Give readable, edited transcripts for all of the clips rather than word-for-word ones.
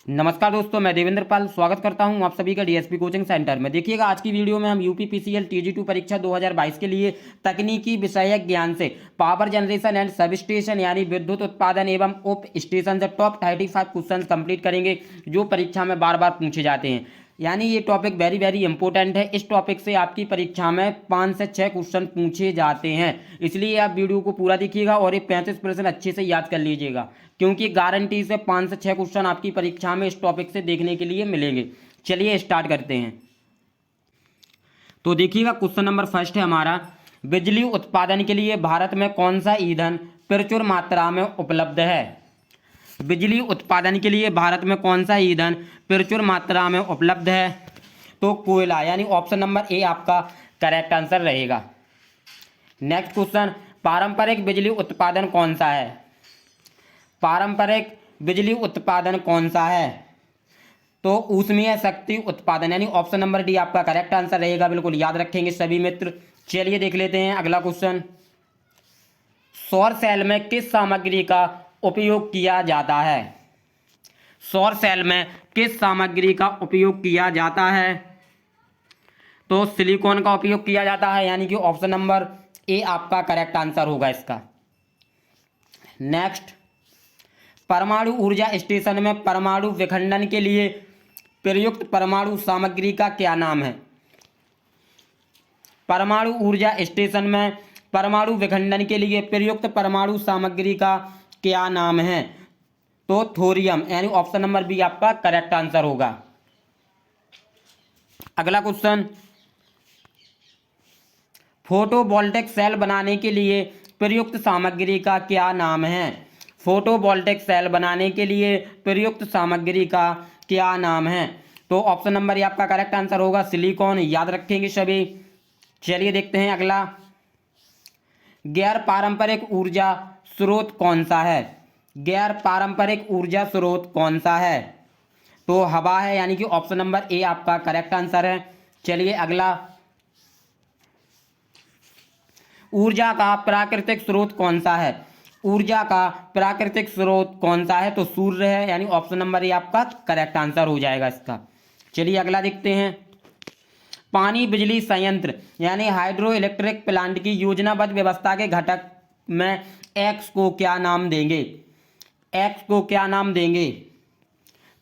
नमस्कार दोस्तों, मैं देवेंद्र पाल स्वागत करता हूं आप सभी का डीएसपी कोचिंग सेंटर में। देखिएगा, आज की वीडियो में हम यूपीपीसीएल टीजी2 परीक्षा 2022 के लिए तकनीकी विषयक ज्ञान से power generation and sub station यानी विद्युत उत्पादन एवं उप स्टेशन से टॉप 35 क्वेश्चन कंप्लीट करेंगे, जो परीक्षा में बार बार पूछे जाते हैं। यानी ये टॉपिक वेरी वेरी इंपॉर्टेंट है। इस टॉपिक से आपकी परीक्षा में 5 से 6 क्वेश्चन पूछे जाते हैं, इसलिए आप वीडियो को पूरा देखिएगा और ये 35% अच्छे से याद कर लीजिएगा, क्योंकि गारंटी से 5 से 6 क्वेश्चन आपकी परीक्षा में इस टॉपिक से देखने के लिए मिलेंगे। चलिए स्टार्ट करते हैं। तो देखिएगा, क्वेश्चन नंबर फर्स्ट है हमारा, बिजली उत्पादन के लिए भारत में कौन सा ईंधन प्रचुर मात्रा में उपलब्ध है। बिजली उत्पादन के लिए भारत में कौन सा ईंधन प्रचुर मात्रा में उपलब्ध है। तो कोयला, यानी ऑप्शन नंबर ए आपका करेक्ट आंसर रहेगा। नेक्स्ट क्वेश्चन, पारंपरिक बिजली उत्पादन कौन सा है। पारंपरिक बिजली उत्पादन कौन सा है। तो ऊष्मीय शक्ति उत्पादन, यानी ऑप्शन नंबर डी आपका करेक्ट आंसर रहेगा। बिल्कुल याद रखेंगे सभी मित्र। चलिए देख लेते हैं अगला क्वेश्चन, सौर सेल में किस सामग्री का उपयोग किया जाता है। सौर सेल में किस सामग्री का उपयोग किया जाता है। तो सिलिकॉन का उपयोग किया जाता है, यानी कि ऑप्शन नंबर ए आपका करेक्ट आंसर होगा इसका। नेक्स्ट, परमाणु ऊर्जा स्टेशन में परमाणु विखंडन के लिए प्रयुक्त परमाणु सामग्री का क्या नाम है। परमाणु ऊर्जा स्टेशन में परमाणु विखंडन के लिए प्रयुक्त परमाणु सामग्री का क्या नाम है। तो थोरियम, यानी ऑप्शन नंबर बी आपका करेक्ट आंसर होगा। अगला क्वेश्चन, फोटोवोल्टिक सेल बनाने के लिए प्रयुक्त सामग्री का क्या नाम है। फोटोवोल्टिक सेल बनाने के लिए प्रयुक्त सामग्री का क्या नाम है। तो ऑप्शन नंबर ये आपका करेक्ट आंसर होगा, सिलिकॉन। याद रखेंगे सभी। चलिए देखते हैं अगला, गैर पारंपरिक ऊर्जा स्रोत कौन सा है। गैर पारंपरिक ऊर्जा स्रोत कौन सा है। तो हवा है, यानी कि ऑप्शन नंबर ए आपका करेक्ट आंसर है। चलिए अगला, ऊर्जा का प्राकृतिक स्रोत कौन सा है। ऊर्जा का प्राकृतिक स्रोत कौन सा है। तो सूर्य है, यानी ऑप्शन नंबर ए आपका करेक्ट आंसर हो जाएगा इसका। चलिए अगला देखते हैं, पानी बिजली संयंत्र यानी हाइड्रो इलेक्ट्रिक प्लांट की योजनाबद्ध व्यवस्था के घटक में एक्स को क्या नाम देंगे। एक्स को क्या नाम देंगे।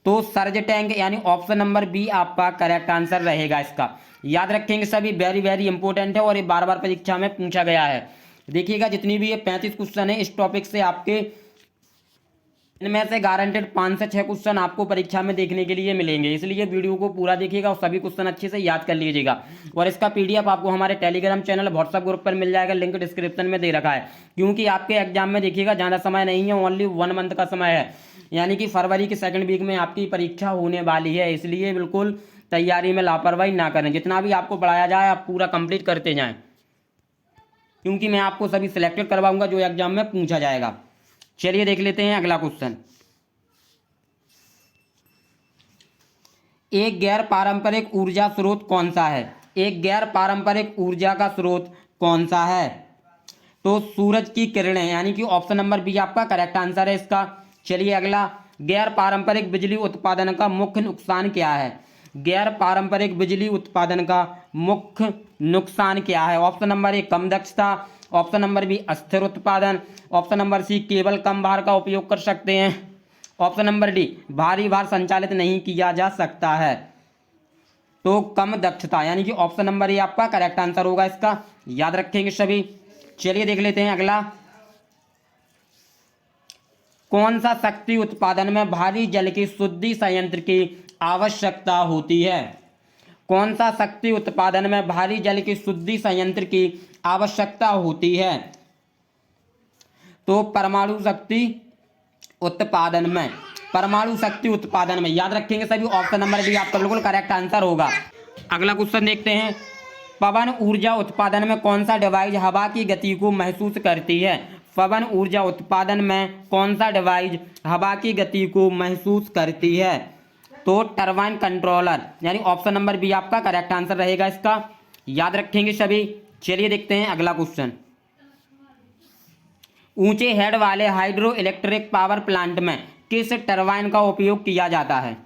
तो सर्ज टैंक, यानी ऑप्शन नंबर बी आपका करेक्ट आंसर रहेगा इसका। याद रखेंगे सभी, वेरी वेरी इंपॉर्टेंट है और ये बार बार परीक्षा में पूछा गया है। देखिएगा, जितनी भी ये 35 क्वेश्चन है इस टॉपिक से आपके, इनमें से गारंटेड 5 से 6 क्वेश्चन आपको परीक्षा में देखने के लिए मिलेंगे, इसलिए वीडियो को पूरा देखिएगा और सभी क्वेश्चन अच्छे से याद कर लीजिएगा। और इसका पीडीएफ आपको हमारे टेलीग्राम चैनल व्हाट्सएप ग्रुप पर मिल जाएगा, लिंक डिस्क्रिप्शन में दे रखा है। क्योंकि आपके एग्जाम में देखिएगा ज़्यादा समय नहीं है, ओनली 1 मंथ का समय है, यानी कि फरवरी के सेकंड वीक में आपकी परीक्षा होने वाली है। इसलिए बिल्कुल तैयारी में लापरवाही ना करें, जितना भी आपको पढ़ाया जाए आप पूरा कंप्लीट करते जाएं, क्योंकि मैं आपको सभी सिलेक्टेड करवाऊंगा जो एग्जाम में पूछा जाएगा। चलिए देख लेते हैं अगला क्वेश्चन, एक गैर पारंपरिक ऊर्जा स्रोत कौन सा है। एक गैर पारंपरिक ऊर्जा का स्रोत कौन सा है। तो सूरज की किरणें, यानी कि ऑप्शन नंबर बी आपका करेक्ट आंसर है इसका। चलिए अगला, गैर पारंपरिक बिजली उत्पादन का मुख्य नुकसान क्या है। गैर पारंपरिक बिजली उत्पादन का मुख्य नुकसान क्या है। ऑप्शन नंबर ए कम दक्षता, ऑप्शन नंबर बी अस्थिर उत्पादन, ऑप्शन नंबर सी केवल कम भार का उपयोग कर सकते हैं, ऑप्शन नंबर डी भारी भार संचालित नहीं किया जा सकता है। तो कम दक्षता, यानी कि ऑप्शन नंबर ए आपका करेक्ट आंसर होगा इसका। याद रखेंगे सभी। चलिए देख लेते हैं अगला, कौन सा शक्ति उत्पादन में भारी जल की शुद्धि संयंत्र की आवश्यकता होती है। कौन सा शक्ति उत्पादन में भारी जल की शुद्धि संयंत्र की आवश्यकता होती है। तो परमाणु शक्ति उत्पादन में, परमाणु शक्ति उत्पादन में। याद रखेंगे सभी, ऑप्शन नंबर डी आपका बिल्कुल करेक्ट आंसर होगा। अगला क्वेश्चन देखते हैं, पवन ऊर्जा उत्पादन में कौन सा डिवाइस हवा की गति को महसूस करती है। पवन ऊर्जा उत्पादन में कौन सा डिवाइस हवा की गति को महसूस करती है। तो टरबाइन कंट्रोलर, यानी ऑप्शन नंबर बी आपका करेक्ट आंसर रहेगा इसका। याद रखेंगे सभी। चलिए देखते हैं अगला क्वेश्चन, ऊंचे हेड वाले हाइड्रो इलेक्ट्रिक पावर प्लांट में किस टरबाइन का उपयोग किया जाता है?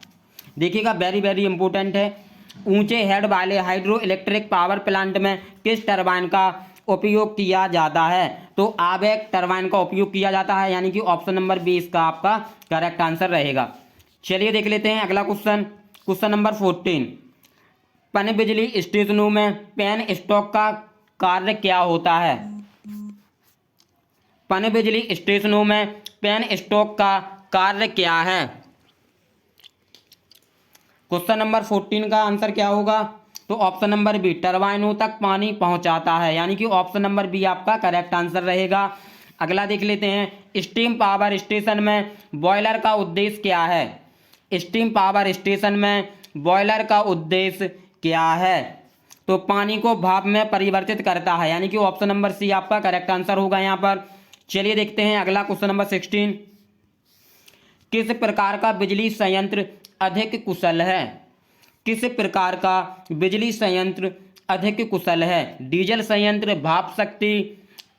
देखिएगा, वेरी वेरी इंपॉर्टेंट है। ऊंचे हेड वाले हाइड्रो इलेक्ट्रिक पावर प्लांट में किस टरबाइन का उपयोग किया जाता है? तो आवेक टरबाइन का उपयोग किया जाता है, यानी कि ऑप्शन नंबर 20 का आपका करेक्ट आंसर रहेगा। चलिए देख लेते हैं अगला क्वेश्चन, क्वेश्चन नंबर 14। पन बिजली स्टेशनों में पेन स्टॉक का कार्य क्या होता है? पन बिजली स्टेशनों में पेन स्टॉक का कार्य क्या है? क्वेश्चन नंबर 14 का आंसर क्या होगा? तो ऑप्शन नंबर बी, टरबाइनों तक पानी पहुंचाता है, यानी कि ऑप्शन नंबर बी आपका करेक्ट आंसर रहेगा। अगला देख लेते हैं, स्टीम पावर स्टेशन में बॉयलर का उद्देश्य क्या है? स्टीम पावर स्टेशन में बॉयलर का उद्देश्य क्या है? तो पानी को भाप में परिवर्तित करता है, यानी कि ऑप्शन नंबर सी आपका करेक्ट आंसर होगा यहाँ पर। चलिए देखते हैं अगला क्वेश्चन नंबर 16। किस प्रकार का बिजली संयंत्र अधिक कुशल है? किस प्रकार का बिजली संयंत्र अधिक कुशल है? डीजल संयंत्र, भाप शक्ति,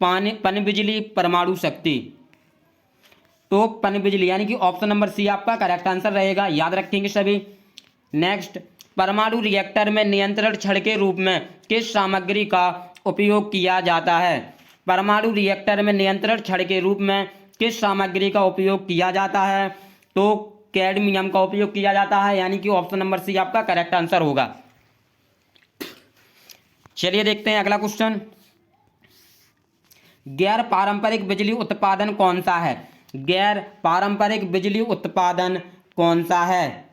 पन बिजली, परमाणु शक्ति। तो पन बिजली, यानी कि ऑप्शन नंबर सी आपका करेक्ट आंसर रहेगा, याद रखेंगे सभी। नेक्स्ट, परमाणु रिएक्टर में नियंत्रण छड़ के रूप में किस सामग्री का उपयोग किया जाता है? परमाणु रिएक्टर में नियंत्रण छड़ के रूप में किस सामग्री का उपयोग किया जाता है? तो कैडमियम का उपयोग किया जाता है, यानी कि ऑप्शन नंबर सी आपका करेक्ट आंसर होगा। चलिए देखते हैं अगला क्वेश्चन। गैर पारंपरिक बिजली उत्पादन कौन सा है? गैर पारंपरिक बिजली उत्पादन कौन सा है?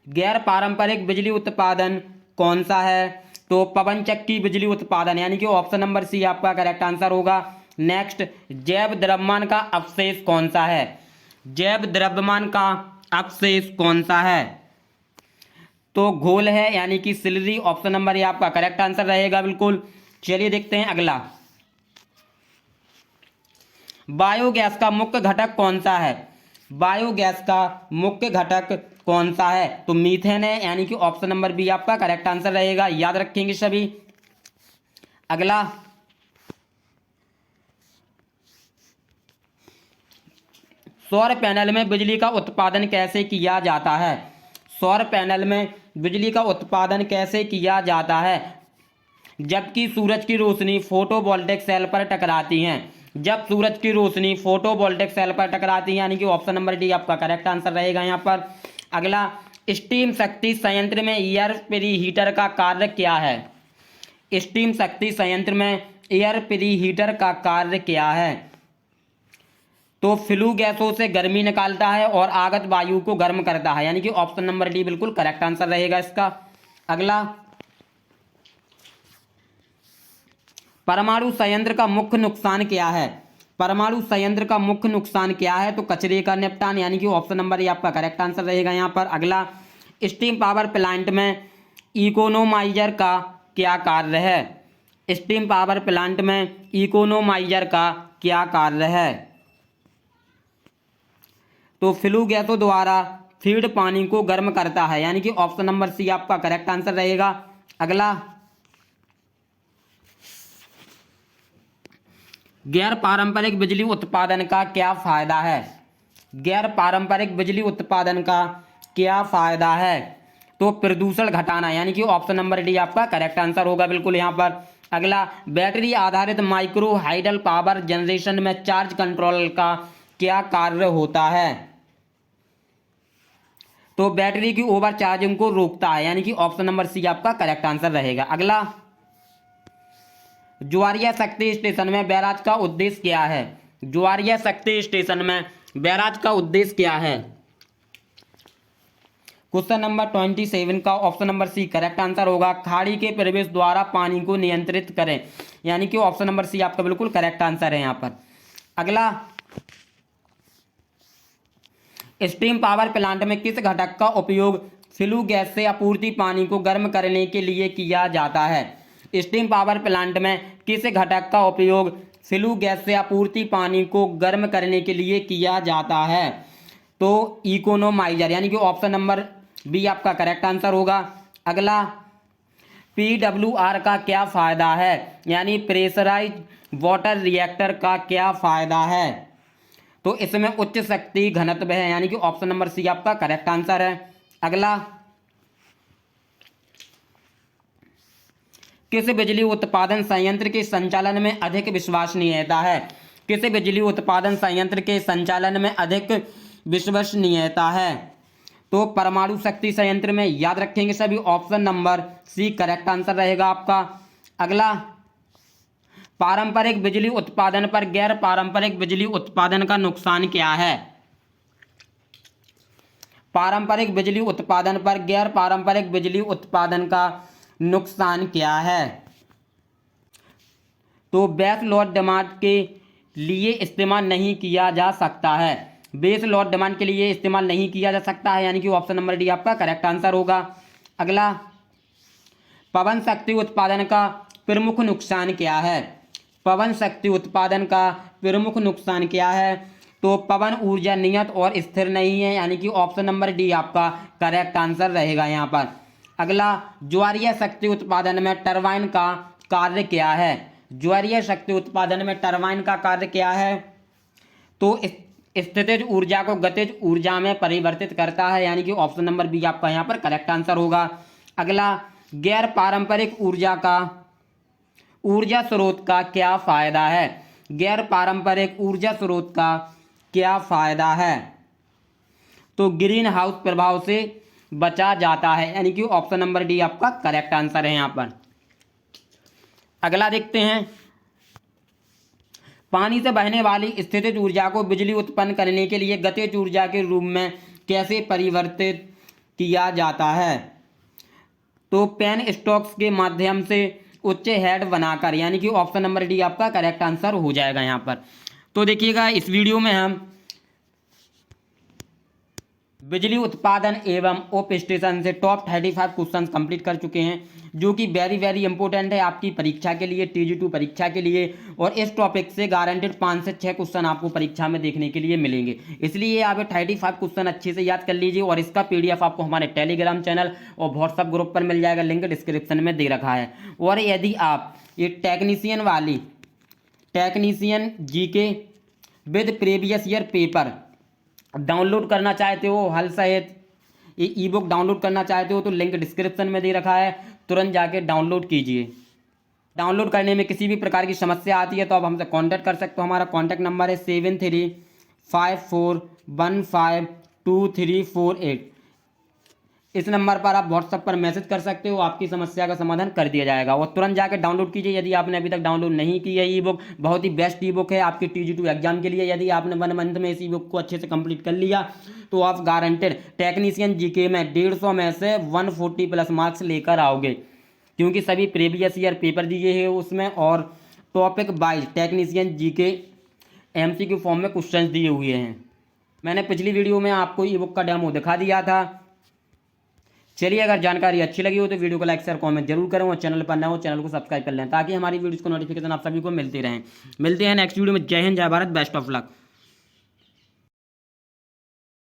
गैर पारंपरिक बिजली उत्पादन कौन सा है? तो पवन चक्की बिजली उत्पादन, यानी कि ऑप्शन नंबर सी आपका करेक्ट आंसर होगा। नेक्स्ट, जैव द्रव्यमान का अवशेष कौन सा है? जैव द्रव्यमान का अवशेष कौन सा है? तो घोल है, यानी कि सिलरी, ऑप्शन नंबर ये आपका करेक्ट आंसर रहेगा बिल्कुल। चलिए देखते हैं अगला, बायोगैस का मुख्य घटक कौन सा है? बायोगैस का मुख्य घटक कौन सा है? तो मीथेन है, यानी कि ऑप्शन नंबर बी आपका करेक्ट आंसर रहेगा, याद रखेंगे सभी। अगला, सौर पैनल में बिजली का उत्पादन कैसे किया जाता है? सौर पैनल में बिजली का उत्पादन कैसे किया जाता है? जबकि सूरज की रोशनी फोटोवोल्टिक सेल पर टकराती हैं। जब सूरज की रोशनी फोटोवोल्टिक सेल पर टकराती है, यानी कि ऑप्शन नंबर डी आपका करेक्ट आंसर रहेगा यहाँ पर। अगला, स्टीम शक्ति संयंत्र में एयर प्री हीटर का कार्य क्या है? स्टीम शक्ति संयंत्र में एयर प्री हीटर का कार्य क्या है? तो फ्लू गैसों से गर्मी निकालता है और आगत वायु को गर्म करता है, यानी कि ऑप्शन नंबर डी बिल्कुल करेक्ट आंसर रहेगा इसका। अगला, परमाणु संयंत्र का मुख्य नुकसान क्या है? परमाणु संयंत्र का मुख्य नुकसान क्या है? तो कचरे का निपटान, यानी कि ऑप्शन नंबर ये आपका करेक्ट आंसर रहेगा यहाँ पर। अगला, स्टीम पावर प्लांट में इकोनोमाइजर का क्या कार्य है? स्टीम पावर प्लांट में इकोनोमाइजर का क्या कार्य है? तो फ्लू गैसों द्वारा फीड पानी को गर्म करता है, यानी कि ऑप्शन नंबर सी आपका करेक्ट आंसर रहेगा। अगला, गैर पारंपरिक बिजली उत्पादन का क्या फायदा है? गैर पारंपरिक बिजली उत्पादन का क्या फायदा है? तो प्रदूषण घटाना, यानी कि ऑप्शन नंबर डी आपका करेक्ट आंसर होगा बिल्कुल यहाँ पर। अगला, बैटरी आधारित माइक्रो हाइडल पावर जनरेशन में चार्ज कंट्रोल का क्या कार्य होता है? तो बैटरी की ओवर चार्जिंग को रोकता है, यानी कि ऑप्शन नंबर सी आपका करेक्ट आंसर रहेगा। अगला, ज्वारीय शक्ति स्टेशन में बैराज का उद्देश्य क्या है? ज्वारीय शक्ति स्टेशन में बैराज का उद्देश्य क्या है? क्वेश्चन नंबर 27 का option number C correct answer होगा। खाड़ी के प्रवेश द्वारा पानी को नियंत्रित करें, यानी कि ऑप्शन नंबर सी आपका बिल्कुल करेक्ट आंसर है यहाँ पर। अगला, स्टीम पावर प्लांट में किस घटक का उपयोग फ्लू गैस से आपूर्ति पानी को गर्म करने के लिए किया जाता है? स्टीम पावर प्लांट में किस घटक का उपयोग फ्लू गैस से आपूर्ति पानी को गर्म करने के लिए किया जाता है? तो इकोनोमाइजर, यानी कि ऑप्शन नंबर बी आपका करेक्ट आंसर होगा। अगला, PWR का क्या फायदा है? यानी प्रेशराइज वाटर रिएक्टर का क्या फायदा है? तो इसमें उच्च शक्ति घनत्व है, यानी कि ऑप्शन नंबर सी आपका करेक्ट आंसर है। अगला, किस बिजली उत्पादन संयंत्र के संचालन में अधिक विश्वसनीयता है? किस बिजली उत्पादन संयंत्र के संचालन में अधिक विश्वसनीयता है? तो परमाणु शक्ति संयंत्र में, याद रखेंगे सभी, option number C correct answer रहेगा आपका। अगला, पारंपरिक बिजली उत्पादन पर गैर पारंपरिक बिजली उत्पादन का नुकसान क्या है? पारंपरिक बिजली उत्पादन पर गैर पारंपरिक बिजली उत्पादन का नुकसान क्या है? तो बेस लोड डिमांड के लिए इस्तेमाल नहीं किया जा सकता है। बेस लोड डिमांड के लिए इस्तेमाल नहीं किया जा सकता है, यानी कि ऑप्शन नंबर डी आपका करेक्ट आंसर होगा। अगला, पवन शक्ति उत्पादन का प्रमुख नुकसान क्या है? पवन शक्ति उत्पादन का प्रमुख नुकसान क्या है? तो पवन ऊर्जा नियत और स्थिर नहीं है, यानी कि ऑप्शन नंबर डी आपका करेक्ट आंसर रहेगा यहाँ पर। अगला, ज्वारीय शक्ति उत्पादन में टरबाइन का कार्य क्या है? ज्वारीय शक्ति उत्पादन में टरबाइन का कार्य क्या है? तो स्थितिज ऊर्जा को गतिज ऊर्जा में परिवर्तित करता है, यानी कि ऑप्शन नंबर बी आपका यहाँ पर करेक्ट आंसर होगा। अगला, गैर पारंपरिक ऊर्जा स्रोत का क्या फायदा है? गैर पारंपरिक ऊर्जा स्रोत का क्या फायदा है? तो ग्रीन हाउस प्रभाव से बचा जाता है, यानी कि ऑप्शन नंबर डी आपका करेक्ट आंसर है यहाँ पर। अगला देखते हैं, पानी से बहने वाली स्थितिज ऊर्जा को बिजली उत्पन्न करने के लिए गतिज ऊर्जा के रूप में कैसे परिवर्तित किया जाता है? तो पेन स्टॉक्स के माध्यम से उच्च हेड बनाकर, यानी कि ऑप्शन नंबर डी आपका करेक्ट आंसर हो जाएगा यहाँ पर। तो देखिएगा, इस वीडियो में हम बिजली उत्पादन एवं उप स्टेशन से टॉप 35 क्वेश्चंस कंप्लीट कर चुके हैं, जो कि वेरी वेरी इंपॉर्टेंट है आपकी परीक्षा के लिए, TG2 परीक्षा के लिए। और इस टॉपिक से गारंटेड 5 से 6 क्वेश्चन आपको परीक्षा में देखने के लिए मिलेंगे। इसलिए आप 35 क्वेश्चन अच्छे से याद कर लीजिए, और इसका PDF आपको हमारे टेलीग्राम चैनल और व्हाट्सअप ग्रुप पर मिल जाएगा, लिंक डिस्क्रिप्शन में दे रखा है। और यदि आप ये technician GK with previous year paper download करना चाहते हो, हल सहित ये ई-बुक डाउनलोड करना चाहते हो, तो लिंक डिस्क्रिप्शन में दे रखा है, तुरंत जाके डाउनलोड कीजिए। डाउनलोड करने में किसी भी प्रकार की समस्या आती है तो आप हमसे कांटेक्ट कर सकते हो। हमारा कांटेक्ट नंबर है 7354152348। इस नंबर पर आप व्हाट्सएप पर मैसेज कर सकते हो, आपकी समस्या का समाधान कर दिया जाएगा। और तुरंत जाकर डाउनलोड कीजिए यदि आपने अभी तक डाउनलोड नहीं की है। ई-बुक बहुत ही बेस्ट ई-बुक है आपकी TG2 एग्जाम के लिए। यदि आपने 1 मंथ में इस ई-बुक को अच्छे से कंप्लीट कर लिया तो आप गारंटेड टेक्नीशियन GK में 150 में से 140 प्लस मार्क्स लेकर आओगे, क्योंकि सभी प्रीवियस ईयर पेपर दिए हैं उसमें, और topic wise technician GK MCQ form में क्वेश्चन दिए हुए हैं। मैंने पिछली वीडियो में आपको ई-बुक का डेमो दिखा दिया था। चलिए, अगर जानकारी अच्छी लगी हो तो वीडियो को लाइक शेयर कमेंट जरूर करें, और चैनल पर नए हो चैनल को सब्सक्राइब कर लें, ताकि हमारी वीडियोस को नोटिफिकेशन आप सभी को मिलती रहें। मिलते हैं नेक्स्ट वीडियो में। जय हिंद, जय भारत, बेस्ट ऑफ लक।